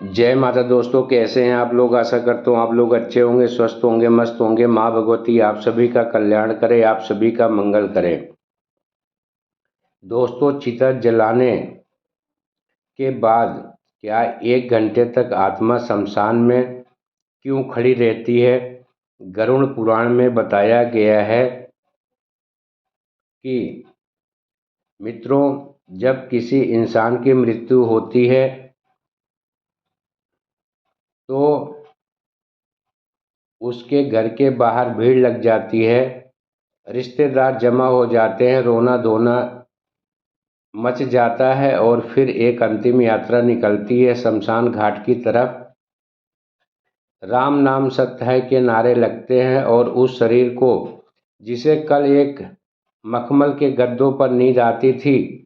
जय माता दोस्तों, कैसे हैं आप लोग। आशा करता हूँ आप लोग अच्छे होंगे, स्वस्थ होंगे, मस्त होंगे। माँ भगवती आप सभी का कल्याण करे, आप सभी का मंगल करे। दोस्तों, चिता जलाने के बाद क्या 1 घंटे तक आत्मा शमशान में क्यों खड़ी रहती है। गरुड़ पुराण में बताया गया है कि मित्रों, जब किसी इंसान की मृत्यु होती है तो उसके घर के बाहर भीड़ लग जाती है, रिश्तेदार जमा हो जाते हैं, रोना धोना मच जाता है और फिर एक अंतिम यात्रा निकलती है शमशान घाट की तरफ। राम नाम सत्य है के नारे लगते हैं और उस शरीर को, जिसे कल एक मखमल के गद्दों पर नींद आती थी,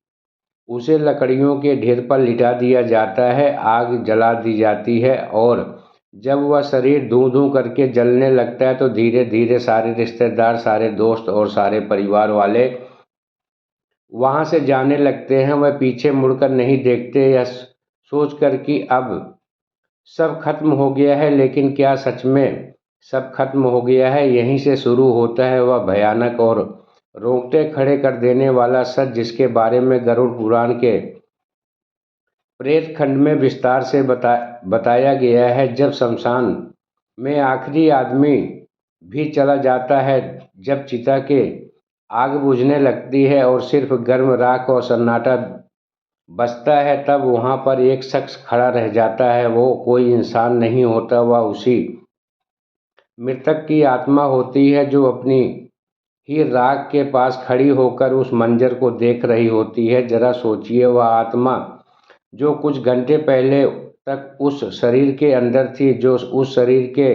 उसे लकड़ियों के ढेर पर लिटा दिया जाता है, आग जला दी जाती है। और जब वह शरीर धूं धूं करके जलने लगता है तो धीरे धीरे सारे रिश्तेदार, सारे दोस्त और सारे परिवार वाले वहां से जाने लगते हैं। वह पीछे मुड़कर नहीं देखते, यह सोचकर कि अब सब खत्म हो गया है। लेकिन क्या सच में सब खत्म हो गया है? यहीं से शुरू होता है वह भयानक और रोंगटे खड़े कर देने वाला सच, जिसके बारे में गरुड़ पुराण के प्रेत खंड में विस्तार से बताया गया है। जब शमशान में आखिरी आदमी भी चला जाता है, जब चिता के आग बुझने लगती है और सिर्फ गर्म राख और सन्नाटा बचता है, तब वहां पर एक शख्स खड़ा रह जाता है। वो कोई इंसान नहीं होता, वह उसी मृतक की आत्मा होती है जो अपनी ही राख के पास खड़ी होकर उस मंजर को देख रही होती है। जरा सोचिए, वह आत्मा जो कुछ घंटे पहले तक उस शरीर के अंदर थी, जो उस शरीर के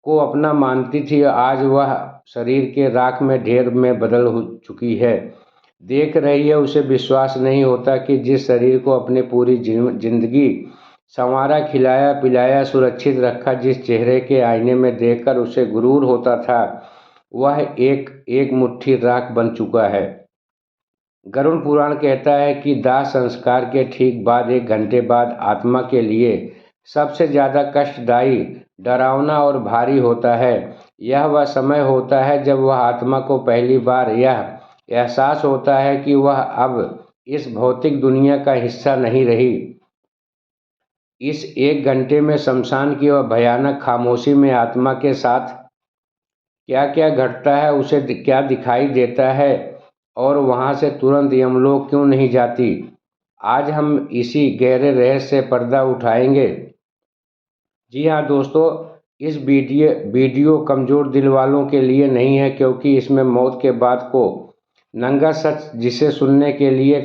को अपना मानती थी, आज वह शरीर के राख में ढेर में बदल हो चुकी है। देख रही है, उसे विश्वास नहीं होता कि जिस शरीर को अपने पूरी जिंदगी संवारा, खिलाया पिलाया, सुरक्षित रखा, जिस चेहरे के आईने में देखकर उसे गुरूर होता था, वह एक एक मुट्ठी राख बन चुका है। गरुड़ पुराण कहता है कि दाह संस्कार के ठीक बाद 1 घंटे बाद आत्मा के लिए सबसे ज़्यादा कष्टदायी, डरावना और भारी होता है। यह वह समय होता है जब वह आत्मा को पहली बार यह एहसास होता है कि वह अब इस भौतिक दुनिया का हिस्सा नहीं रही। इस 1 घंटे में शमशान की वह भयानक खामोशी में आत्मा के साथ क्या क्या घटता है, उसे क्या दिखाई देता है और वहां से तुरंत यमलोक क्यों नहीं जाती, आज हम इसी गहरे रहस्य से पर्दा उठाएंगे। जी हाँ दोस्तों, इस वीडियो कमज़ोर दिल वालों के लिए नहीं है, क्योंकि इसमें मौत के बाद को नंगा सच, जिसे सुनने के लिए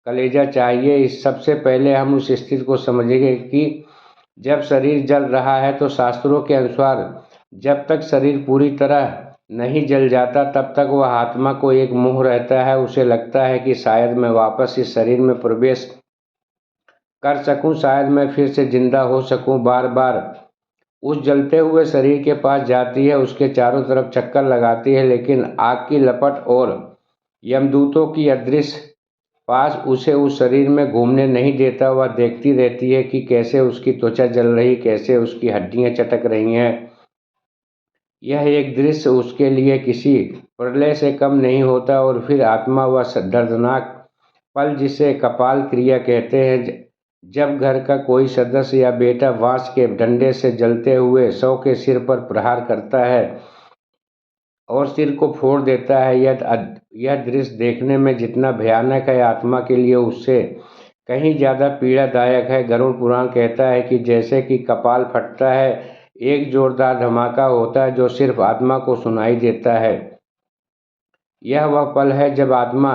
कलेजा चाहिए। इस सबसे पहले हम उस स्थिति को समझेंगे कि जब शरीर जल रहा है तो शास्त्रों के अनुसार जब तक शरीर पूरी तरह नहीं जल जाता तब तक वह आत्मा को एक मोह रहता है। उसे लगता है कि शायद मैं वापस इस शरीर में प्रवेश कर सकूं, शायद मैं फिर से जिंदा हो सकूं। बार बार उस जलते हुए शरीर के पास जाती है, उसके चारों तरफ चक्कर लगाती है, लेकिन आग की लपट और यमदूतों की अदृश्य पास उसे उस शरीर में घूमने नहीं देता। वह देखती रहती है कि कैसे उसकी त्वचा जल रही, कैसे उसकी हड्डियां चटक रही हैं। यह एक दृश्य उसके लिए किसी प्रलय से कम नहीं होता। और फिर आत्मा वह दर्दनाक पल, जिसे कपाल क्रिया कहते हैं, जब घर का कोई सदस्य या बेटा बांस के डंडे से जलते हुए शव के सिर पर प्रहार करता है और सिर को फोड़ देता है। यह दृश्य देखने में जितना भयानक है, आत्मा के लिए उससे कहीं ज़्यादा पीड़ादायक है। गरुड़ पुराण कहता है कि जैसे कि कपाल फटता है, एक जोरदार धमाका होता है जो सिर्फ आत्मा को सुनाई देता है। यह वह पल है जब आत्मा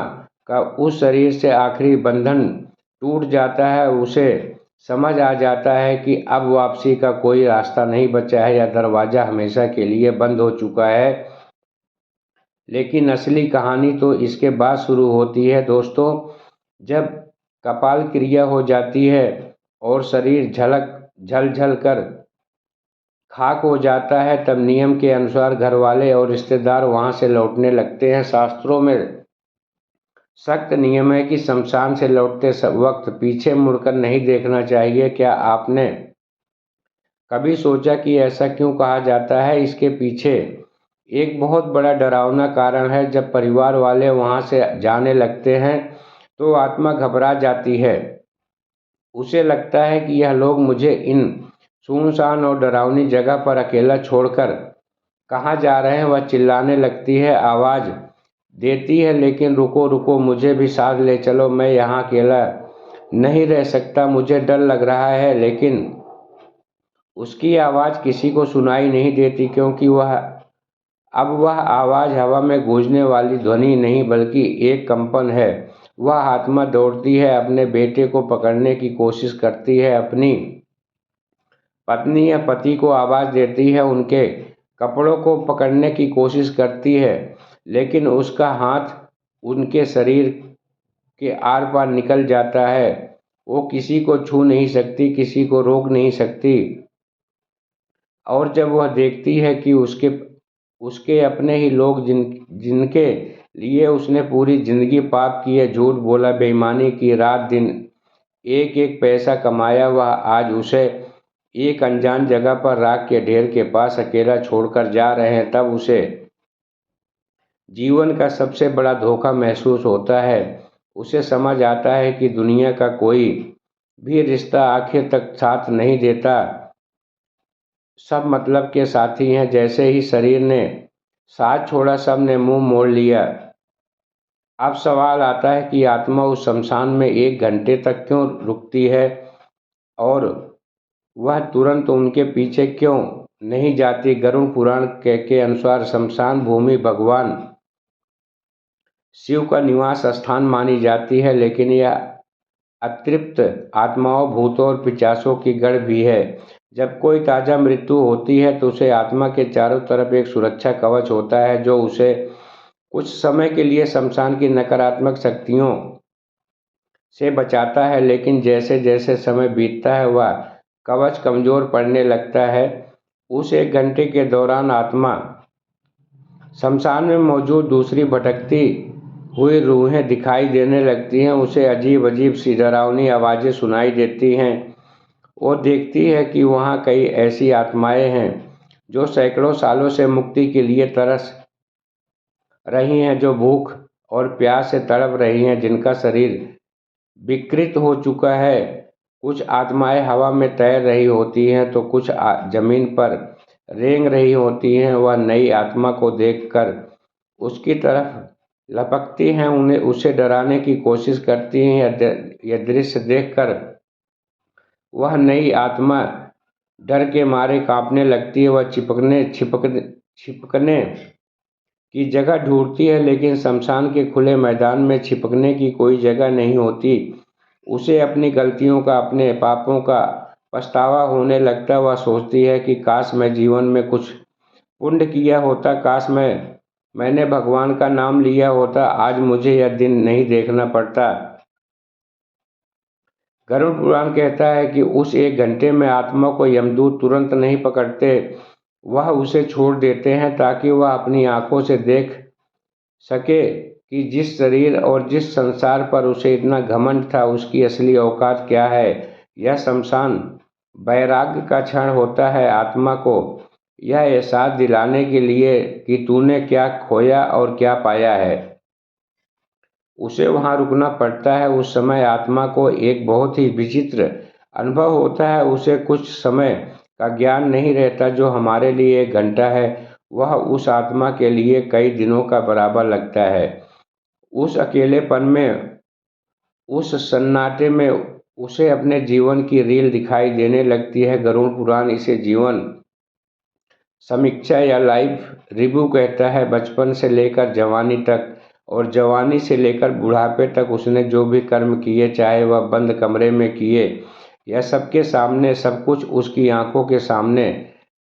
का उस शरीर से आखिरी बंधन टूट जाता है। उसे समझ आ जाता है कि अब वापसी का कोई रास्ता नहीं बचा है, या दरवाज़ा हमेशा के लिए बंद हो चुका है। लेकिन असली कहानी तो इसके बाद शुरू होती है दोस्तों। जब कपाल क्रिया हो जाती है और शरीर झल झल कर खाक हो जाता है, तब नियम के अनुसार घर वाले और रिश्तेदार वहां से लौटने लगते हैं। शास्त्रों में सख्त नियम है कि शमशान से लौटते वक्त पीछे मुड़कर नहीं देखना चाहिए। क्या आपने कभी सोचा कि ऐसा क्यों कहा जाता है? इसके पीछे एक बहुत बड़ा डरावना कारण है। जब परिवार वाले वहां से जाने लगते हैं तो आत्मा घबरा जाती है। उसे लगता है कि यह लोग मुझे इन सुनसान और डरावनी जगह पर अकेला छोड़कर कहाँ जा रहे हैं। वह चिल्लाने लगती है, आवाज़ देती है, लेकिन रुको रुको, मुझे भी साथ ले चलो, मैं यहाँ अकेला नहीं रह सकता, मुझे डर लग रहा है। लेकिन उसकी आवाज़ किसी को सुनाई नहीं देती, क्योंकि वह आवाज़ हवा में गूंजने वाली ध्वनि नहीं बल्कि एक कंपन है। वह आत्मा दौड़ती है, अपने बेटे को पकड़ने की कोशिश करती है, अपनी पत्नी या पति को आवाज़ देती है, उनके कपड़ों को पकड़ने की कोशिश करती है, लेकिन उसका हाथ उनके शरीर के आर पार निकल जाता है। वो किसी को छू नहीं सकती, किसी को रोक नहीं सकती। और जब वह देखती है कि उसके उसके अपने ही लोग जिनके लिए उसने पूरी जिंदगी पाप किए, झूठ बोला, बेईमानी की, रात दिन एक एक पैसा कमाया, वह आज उसे एक अनजान जगह पर राख के ढेर के पास अकेला छोड़कर जा रहे हैं, तब उसे जीवन का सबसे बड़ा धोखा महसूस होता है। उसे समझ आता है कि दुनिया का कोई भी रिश्ता आखिर तक साथ नहीं देता। सब मतलब के साथी हैं। जैसे ही शरीर ने साथ छोड़ा, सब ने मुंह मोड़ लिया। अब सवाल आता है कि आत्मा उस शमशान में 1 घंटे तक क्यों रुकती है और वह तुरंत उनके पीछे क्यों नहीं जाती? गरुड़ पुराण के अनुसार शमशान भूमि भगवान शिव का निवास स्थान मानी जाती है, लेकिन यह अतृप्त आत्माओं, भूतों और पिशाचों की गढ़ भी है। जब कोई ताजा मृत्यु होती है तो उसे आत्मा के चारों तरफ एक सुरक्षा कवच होता है जो उसे कुछ समय के लिए शमशान की नकारात्मक शक्तियों से बचाता है। लेकिन जैसे जैसे समय बीतता है वह कवच कमजोर पड़ने लगता है। उस 1 घंटे के दौरान आत्मा शमशान में मौजूद दूसरी भटकती हुई रूहें दिखाई देने लगती हैं। उसे अजीब अजीब सी डरावनी आवाज़ें सुनाई देती हैं। वो देखती है कि वहाँ कई ऐसी आत्माएं हैं जो सैकड़ों सालों से मुक्ति के लिए तरस रही हैं, जो भूख और प्यास से तड़प रही हैं, जिनका शरीर विकृत हो चुका है। कुछ आत्माएं हवा में तैर रही होती हैं तो कुछ जमीन पर रेंग रही होती हैं। वह नई आत्मा को देखकर उसकी तरफ लपकती हैं, उन्हें उसे डराने की कोशिश करती हैं। यह दृश्य देखकर वह नई आत्मा डर के मारे कांपने लगती है। वह छिपकने की जगह ढूंढती है, लेकिन शमशान के खुले मैदान में छिपकने की कोई जगह नहीं होती। उसे अपनी गलतियों का, अपने पापों का पछतावा होने लगता। वह सोचती है कि काश मैं जीवन में कुछ पुण्य किया होता, काश मैंने भगवान का नाम लिया होता, आज मुझे यह दिन नहीं देखना पड़ता। गरुड़ पुराण कहता है कि उस 1 घंटे में आत्मा को यमदूत तुरंत नहीं पकड़ते, वह उसे छोड़ देते हैं ताकि वह अपनी आंखों से देख सके कि जिस शरीर और जिस संसार पर उसे इतना घमंड था उसकी असली औकात क्या है। यह शमशान वैराग्य का क्षण होता है, आत्मा को यह एहसास दिलाने के लिए कि तूने क्या खोया और क्या पाया है। उसे वहां रुकना पड़ता है। उस समय आत्मा को एक बहुत ही विचित्र अनुभव होता है। उसे कुछ समय का ज्ञान नहीं रहता। जो हमारे लिए 1 घंटा है वह उस आत्मा के लिए कई दिनों का बराबर लगता है। उस अकेलेपन में, उस सन्नाटे में उसे अपने जीवन की रील दिखाई देने लगती है। गरुड़ पुराण इसे जीवन समीक्षा या लाइफ रिव्यू कहता है। बचपन से लेकर जवानी तक और जवानी से लेकर बुढ़ापे तक उसने जो भी कर्म किए, चाहे वह बंद कमरे में किए या सबके सामने, सब कुछ उसकी आंखों के सामने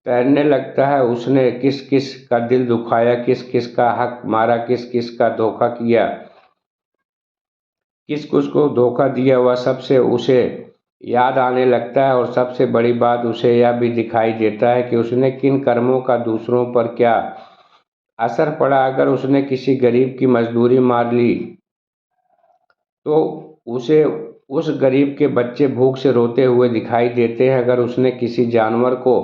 तैरने लगता है। उसने किस किस का दिल दुखाया, किस किस का हक मारा, किस किस का धोखा किया, किस किस को धोखा दिया, वह सबसे उसे याद आने लगता है। और सबसे बड़ी बात, उसे यह भी दिखाई देता है कि उसने किन कर्मों का दूसरों पर क्या असर पड़ा। अगर उसने किसी गरीब की मजदूरी मार ली तो उसे उस गरीब के बच्चे भूख से रोते हुए दिखाई देते हैं। अगर उसने किसी जानवर को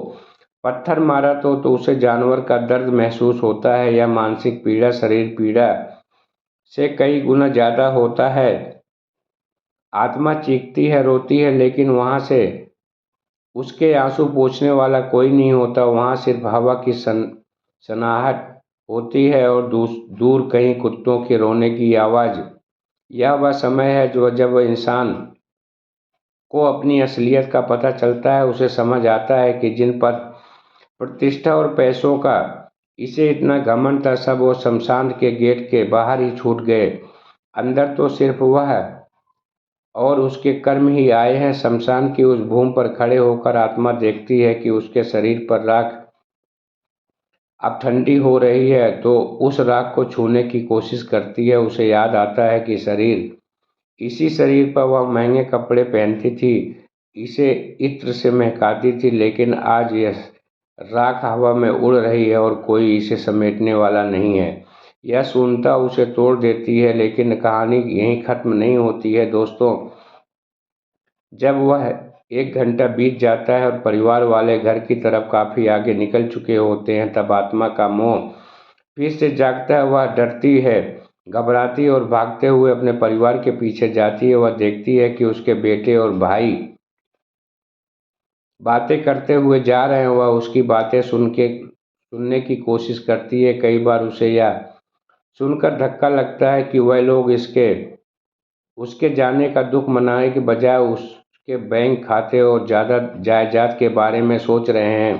पत्थर मारा तो उसे जानवर का दर्द महसूस होता है। यह मानसिक पीड़ा शरीर पीड़ा से कई गुना ज़्यादा होता है। आत्मा चीखती है, रोती है, लेकिन वहाँ से उसके आंसू पोंछने वाला कोई नहीं होता। वहाँ सिर्फ हवा की सनाहट होती है और दूर कहीं कुत्तों के रोने की आवाज़। यह वह समय है जब इंसान को अपनी असलियत का पता चलता है। उसे समझ आता है कि जिन पर प्रतिष्ठा और पैसों का इसे इतना घमंड था, सब वो शमशान के गेट के बाहर ही छूट गए। अंदर तो सिर्फ वह और उसके कर्म ही आए हैं। शमशान की उस भूमि पर खड़े होकर आत्मा देखती है कि उसके शरीर पर राख अब ठंडी हो रही है, तो उस राख को छूने की कोशिश करती है। उसे याद आता है कि इसी शरीर पर वह महंगे कपड़े पहनती थी, इसे इत्र से महकाती थी, लेकिन आज यह राख हवा में उड़ रही है और कोई इसे समेटने वाला नहीं है। यह शून्यता उसे तोड़ देती है, लेकिन कहानी यहीं खत्म नहीं होती है दोस्तों। जब वह 1 घंटा बीत जाता है और परिवार वाले घर की तरफ काफ़ी आगे निकल चुके होते हैं, तब आत्मा का मोह फिर से जागता है। वह डरती है, घबराती है और भागते हुए अपने परिवार के पीछे जाती है। वह देखती है कि उसके बेटे और भाई बातें करते हुए जा रहे हैं। वह उसकी बातें सुनने की कोशिश करती है। कई बार उसे यह सुनकर धक्का लगता है कि वह लोग इसके उसके जाने का दुख मनाने के बजाय उसके बैंक खाते और ज़्यादा जायदाद के बारे में सोच रहे हैं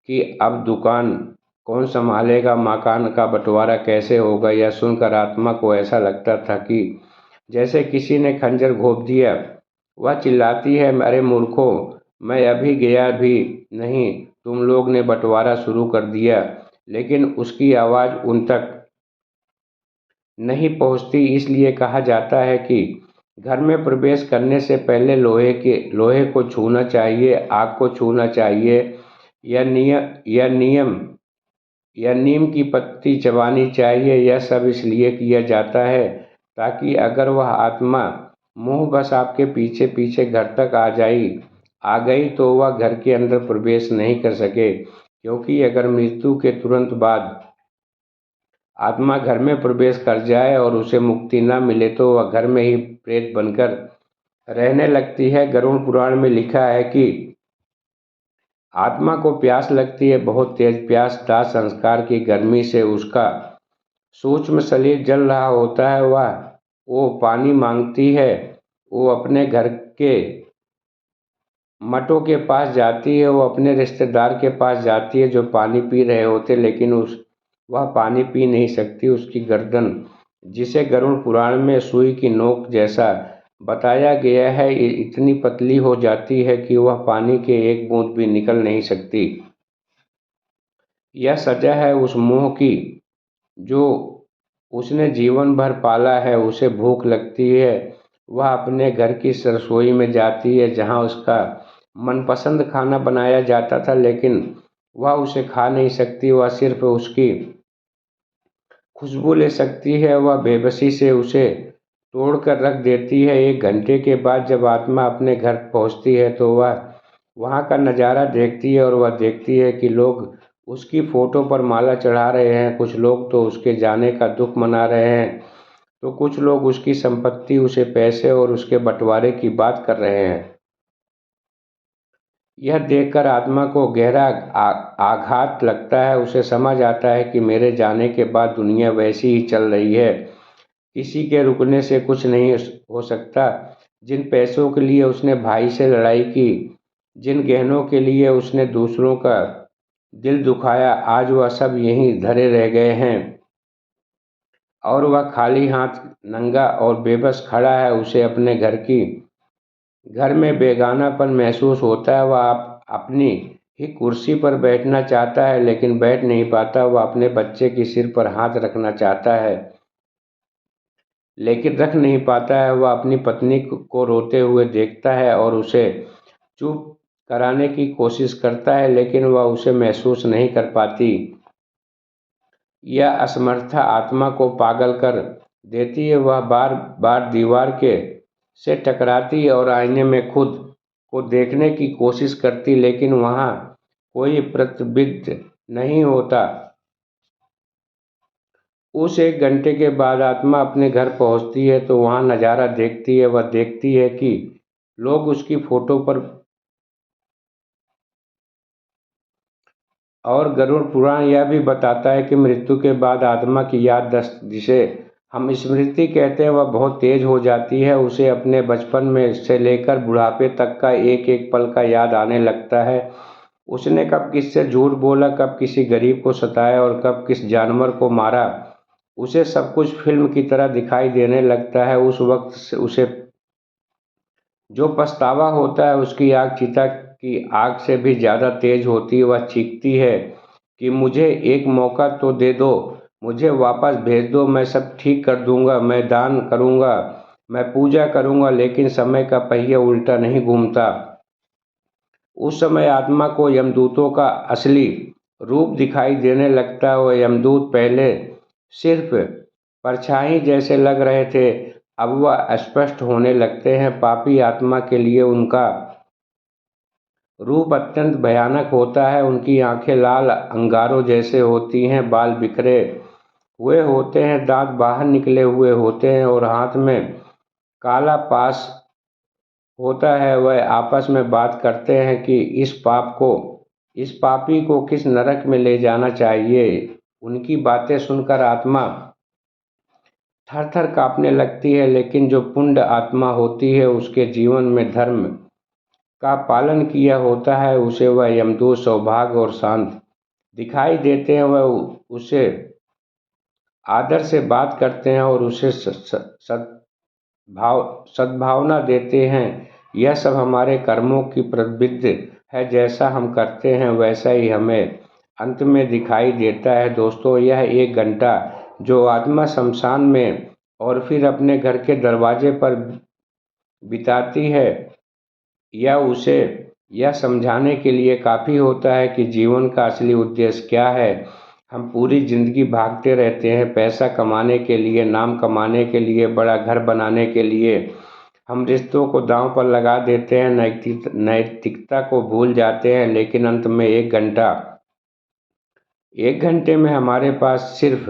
कि अब दुकान कौन संभालेगा, मकान का बंटवारा कैसे होगा। यह सुनकर आत्मा को ऐसा लगता था कि जैसे किसी ने खंजर घोंप दिया। वह चिल्लाती है, अरे मूर्खों, मैं अभी गया भी नहीं, तुम लोग ने बंटवारा शुरू कर दिया। लेकिन उसकी आवाज़ उन तक नहीं पहुंचती। इसलिए कहा जाता है कि घर में प्रवेश करने से पहले लोहे को छूना चाहिए, आग को छूना चाहिए, या नीम की पत्ती चबानी चाहिए। यह सब इसलिए किया जाता है ताकि अगर वह आत्मा मोहवश आपके पीछे पीछे घर तक आ गई तो वह घर के अंदर प्रवेश नहीं कर सके। क्योंकि अगर मृत्यु के तुरंत बाद आत्मा घर में प्रवेश कर जाए और उसे मुक्ति न मिले तो वह घर में ही प्रेत बनकर रहने लगती है। गरुड़ पुराण में लिखा है कि आत्मा को प्यास लगती है, बहुत तेज प्यास। दाह संस्कार की गर्मी से उसका सूक्ष्म शरीर जल रहा होता है। वो पानी मांगती है। वो अपने घर के मटों के पास जाती है, वो अपने रिश्तेदार के पास जाती है जो पानी पी रहे होते, लेकिन वह पानी पी नहीं सकती। उसकी गर्दन, जिसे गरुड़ पुराण में सुई की नोक जैसा बताया गया है, इतनी पतली हो जाती है कि वह पानी के एक बूंद भी निकल नहीं सकती। यह सजा है उस मोह की जो उसने जीवन भर पाला है। उसे भूख लगती है, वह अपने घर की रसोई में जाती है जहां उसका मनपसंद खाना बनाया जाता था, लेकिन वह उसे खा नहीं सकती। वह सिर्फ उसकी खुशबू ले सकती है। वह बेबसी से उसे तोड़ कर रख देती है। 1 घंटे के बाद जब आत्मा अपने घर पहुंचती है तो वह वहाँ का नज़ारा देखती है और वह देखती है कि लोग उसकी फ़ोटो पर माला चढ़ा रहे हैं। कुछ लोग तो उसके जाने का दुख मना रहे हैं, तो कुछ लोग उसकी संपत्ति, उसे पैसे और उसके बंटवारे की बात कर रहे हैं। यह देखकर आत्मा को गहरा आघात लगता है। उसे समझ आता है कि मेरे जाने के बाद दुनिया वैसी ही चल रही है, किसी के रुकने से कुछ नहीं हो सकता। जिन पैसों के लिए उसने भाई से लड़ाई की, जिन गहनों के लिए उसने दूसरों का दिल दुखाया, आज वह सब यहीं धरे रह गए हैं और वह खाली हाथ, नंगा और बेबस खड़ा है। उसे अपने घर में बेगानापन महसूस होता है। वह अपनी ही कुर्सी पर बैठना चाहता है, लेकिन बैठ नहीं पाता। वह अपने बच्चे के सिर पर हाथ रखना चाहता है, लेकिन रख नहीं पाता है। वह अपनी पत्नी को रोते हुए देखता है और उसे चुप कराने की कोशिश करता है, लेकिन वह उसे महसूस नहीं कर पाती। यह असमर्थता आत्मा को पागल कर देती है। वह बार बार दीवार के से टकराती है और आईने में खुद को देखने की कोशिश करती, लेकिन वहाँ कोई प्रतिबिंब नहीं होता। उस 1 घंटे के बाद आत्मा अपने घर पहुंचती है तो वहाँ नज़ारा देखती है। वह देखती है कि लोग उसकी फोटो पर, और गरुड़ पुराण यह भी बताता है कि मृत्यु के बाद आत्मा की याद जिसे हम स्मृति कहते हैं, वह बहुत तेज हो जाती है। उसे अपने बचपन में से लेकर बुढ़ापे तक का एक एक पल का याद आने लगता है। उसने कब किससे झूठ बोला, कब किसी गरीब को सताया और कब किस जानवर को मारा, उसे सब कुछ फिल्म की तरह दिखाई देने लगता है। उस वक्त से उसे जो पछतावा होता है उसकी आग चिता की आग से भी ज़्यादा तेज होती है। वह चीखती है कि मुझे एक मौका तो दे दो, मुझे वापस भेज दो, मैं सब ठीक कर दूंगा, मैं दान करूंगा, मैं पूजा करूंगा, लेकिन समय का पहिया उल्टा नहीं घूमता। उस समय आत्मा को यमदूतों का असली रूप दिखाई देने लगता है। वह यमदूत पहले सिर्फ परछाई जैसे लग रहे थे, अब वह स्पष्ट होने लगते हैं। पापी आत्मा के लिए उनका रूप अत्यंत भयानक होता है। उनकी आंखें लाल अंगारों जैसे होती हैं, बाल बिखरे हुए होते हैं, दांत बाहर निकले हुए होते हैं और हाथ में काला पास होता है। वह आपस में बात करते हैं कि इस पापी को किस नरक में ले जाना चाहिए। उनकी बातें सुनकर आत्मा थर थर कांपने लगती है, लेकिन जो पुण्य आत्मा होती है उसके जीवन में धर्म का पालन किया होता है, उसे वह यमदूत सौभाग्य और शांत दिखाई देते हैं। वह उसे आदर से बात करते हैं और उसे सद्भावना देते हैं। यह सब हमारे कर्मों की प्रतिबिंब है। जैसा हम करते हैं वैसा ही हमें अंत में दिखाई देता है। दोस्तों, यह 1 घंटा जो आत्मा शमशान में और फिर अपने घर के दरवाजे पर बिताती है, यह उसे यह समझाने के लिए काफ़ी होता है कि जीवन का असली उद्देश्य क्या है। हम पूरी ज़िंदगी भागते रहते हैं पैसा कमाने के लिए, नाम कमाने के लिए, बड़ा घर बनाने के लिए। हम रिश्तों को दांव पर लगा देते हैं, नैतिकता को भूल जाते हैं, लेकिन अंत में 1 घंटा 1 घंटे में हमारे पास सिर्फ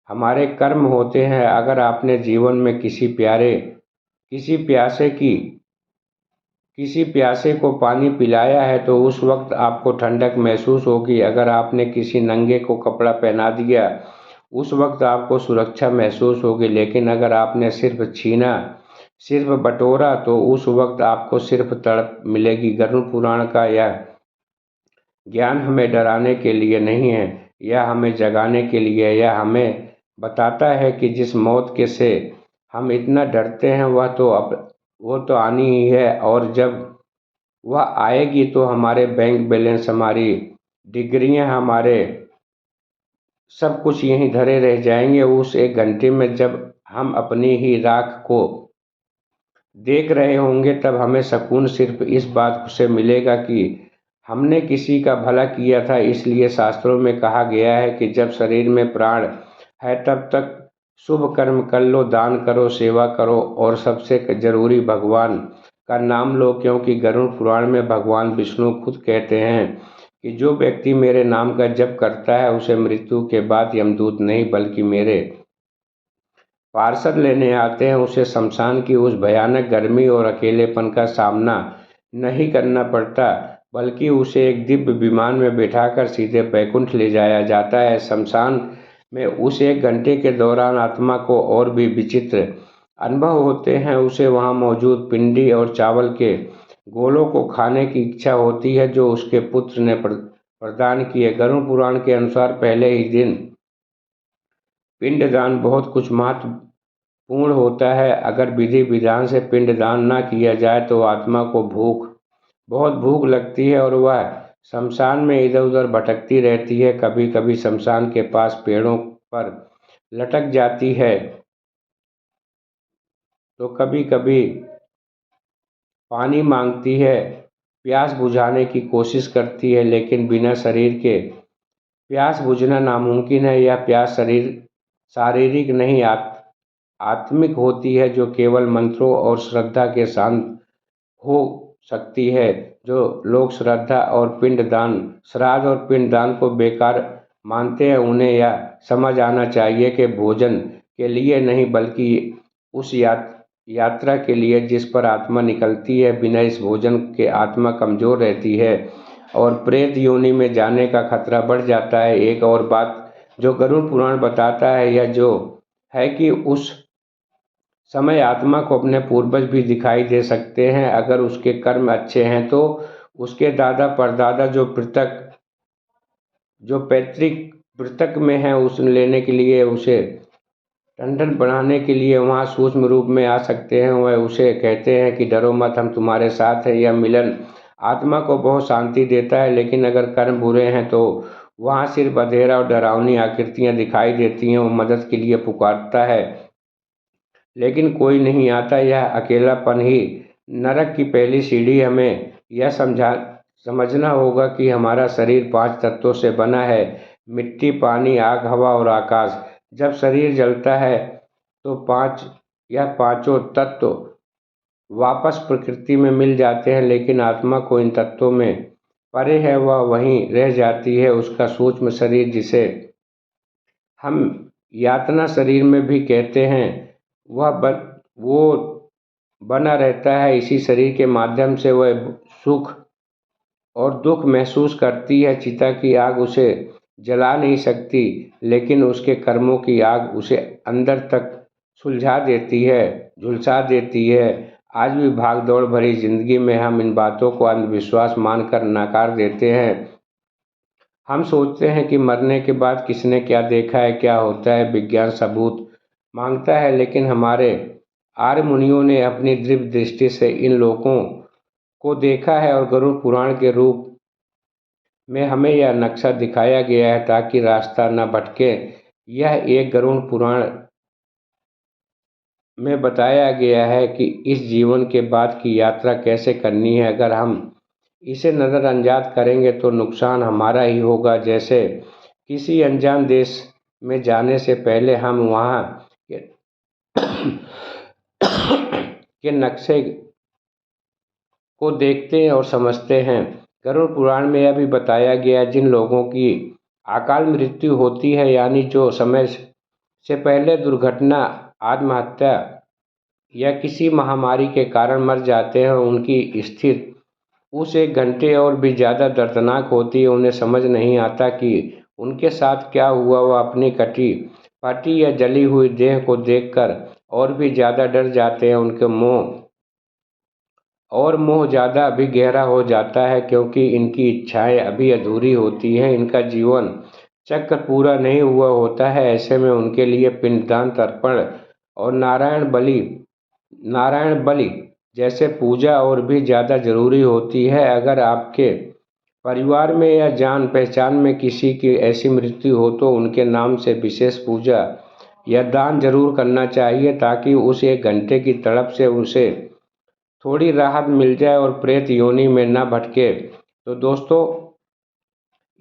हमारे कर्म होते हैं। अगर आपने जीवन में किसी प्यासे की किसी प्यासे को पानी पिलाया है तो उस वक्त आपको ठंडक महसूस होगी। अगर आपने किसी नंगे को कपड़ा पहना दिया, उस वक्त आपको सुरक्षा महसूस होगी। लेकिन अगर आपने सिर्फ बटोरा, तो उस वक्त आपको सिर्फ तड़प मिलेगी। गरुड़ पुराण का यह ज्ञान हमें डराने के लिए नहीं है, यह हमें जगाने के लिए है। यह हमें बताता है कि जिस मौत के से हम इतना डरते हैं वो तो आनी ही है, और जब वह आएगी तो हमारे बैंक बैलेंस, हमारी डिग्रियां, हमारे सब कुछ यहीं धरे रह जाएंगे। उस 1 घंटे में जब हम अपनी ही राख को देख रहे होंगे, तब हमें सुकून सिर्फ इस बात से मिलेगा कि हमने किसी का भला किया था। इसलिए शास्त्रों में कहा गया है कि जब शरीर में प्राण है तब तक शुभ कर्म कर लो, दान करो, सेवा करो और सबसे जरूरी भगवान का नाम लो। क्योंकि गरुड़ पुराण में भगवान विष्णु खुद कहते हैं कि जो व्यक्ति मेरे नाम का जप करता है उसे मृत्यु के बाद यमदूत नहीं बल्कि मेरे पार्षद लेने आते हैं। उसे शमशान की उस भयानक गर्मी और अकेलेपन का सामना नहीं करना पड़ता, बल्कि उसे एक दिव्य विमान में बिठाकर सीधे बैकुंठ ले जाया जाता है। शमशान में उस 1 घंटे के दौरान आत्मा को और भी विचित्र अनुभव होते हैं। उसे वहाँ मौजूद पिंडी और चावल के गोलों को खाने की इच्छा होती है जो उसके पुत्र ने प्रदान किए। गरुड़ पुराण के अनुसार पहले ही दिन पिंडदान बहुत कुछ महत्वपूर्ण होता है। अगर विधि विधान से पिंडदान न किया जाए तो आत्मा को बहुत भूख लगती है और वह शमशान में इधर उधर भटकती रहती है। कभी कभी शमशान के पास पेड़ों पर लटक जाती है तो कभी कभी पानी मांगती है, प्यास बुझाने की कोशिश करती है, लेकिन बिना शरीर के प्यास बुझना नामुमकिन है। यह प्यास शारीरिक नहीं आत्मिक होती है जो केवल मंत्रों और श्रद्धा के साथ हो सकती है। जो लोग श्राद्ध और पिंडदान को बेकार मानते हैं, उन्हें यह समझ आना चाहिए कि भोजन के लिए नहीं बल्कि उस यात्रा के लिए जिस पर आत्मा निकलती है। बिना इस भोजन के आत्मा कमजोर रहती है और प्रेत योनि में जाने का खतरा बढ़ जाता है। एक और बात जो गरुड़ पुराण बताता है यह जो है कि उस समय आत्मा को अपने पूर्वज भी दिखाई दे सकते हैं। अगर उसके कर्म अच्छे हैं तो उसके दादा परदादा जो पैतृक मृतक में है उस लेने के लिए उसे टंडन बढ़ाने के लिए वहाँ सूक्ष्म रूप में आ सकते हैं। वह उसे कहते हैं कि डरो मत, हम तुम्हारे साथ हैं। यह मिलन आत्मा को बहुत शांति देता है। लेकिन अगर कर्म बुरे हैं तो वहाँ सिर्फ अंधेरा और डरावनी आकृतियाँ दिखाई देती हैं। वो मदद के लिए पुकारता है लेकिन कोई नहीं आता। यह अकेलापन ही नरक की पहली सीढ़ी। हमें यह समझना होगा कि हमारा शरीर 5 तत्वों से बना है: मिट्टी, पानी, आग, हवा और आकाश। जब शरीर जलता है तो यह पांचों तत्व वापस प्रकृति में मिल जाते हैं, लेकिन आत्मा को इन तत्वों में परे है, वह वहीं रह जाती है। उसका सूक्ष्म शरीर, जिसे हम यातना शरीर में भी कहते हैं, वो बना रहता है। इसी शरीर के माध्यम से वह सुख और दुख महसूस करती है। चिता की आग उसे जला नहीं सकती, लेकिन उसके कर्मों की आग उसे अंदर तक झुलसा देती है। आज भी भाग दौड़ भरी जिंदगी में हम इन बातों को अंधविश्वास मानकर नकार देते हैं। हम सोचते हैं कि मरने के बाद किसने क्या देखा है, क्या होता है, विज्ञान सबूत मांगता है। लेकिन हमारे आर्य मुनियों ने अपनी दिव्य दृष्टि से इन लोगों को देखा है और गरुड़ पुराण के रूप में हमें यह नक्शा दिखाया गया है ताकि रास्ता न भटके। यह एक गरुड़ पुराण में बताया गया है कि इस जीवन के बाद की यात्रा कैसे करनी है। अगर हम इसे नज़रअंदाज करेंगे तो नुकसान हमारा ही होगा। जैसे किसी अनजान देश में जाने से पहले हम वहाँ के के नक्शे को देखते हैं और समझते हैं। गरुड़ पुराण में यह भी बताया गया है जिन लोगों की अकाल मृत्यु होती है, यानी जो समय से पहले दुर्घटना, आत्महत्या या किसी महामारी के कारण मर जाते हैं, उनकी स्थिति उस 1 घंटे और भी ज़्यादा दर्दनाक होती है। उन्हें समझ नहीं आता कि उनके साथ क्या हुआ। वह अपनी कटी फटी या जली हुई देह को देखकर और भी ज़्यादा डर जाते हैं। उनके मोह ज़्यादा भी गहरा हो जाता है क्योंकि इनकी इच्छाएं अभी अधूरी होती हैं। इनका जीवन चक्र पूरा नहीं हुआ होता है। ऐसे में उनके लिए पिंडदान, तर्पण और नारायण बलि जैसे पूजा और भी ज़्यादा जरूरी होती है। अगर आपके परिवार में या जान पहचान में किसी की ऐसी मृत्यु हो तो उनके नाम से विशेष पूजा या दान जरूर करना चाहिए ताकि उस 1 घंटे की तड़प से उसे थोड़ी राहत मिल जाए और प्रेत योनि में न भटके। तो दोस्तों,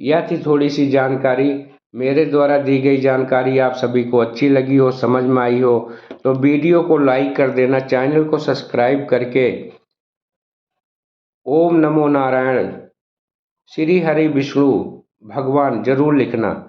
यह थी थोड़ी सी जानकारी। मेरे द्वारा दी गई जानकारी आप सभी को अच्छी लगी हो, समझ में आई हो तो वीडियो को लाइक कर देना, चैनल को सब्सक्राइब करके ओम नमो नारायण, श्री हरि विष्णु भगवान जरूर लिखना।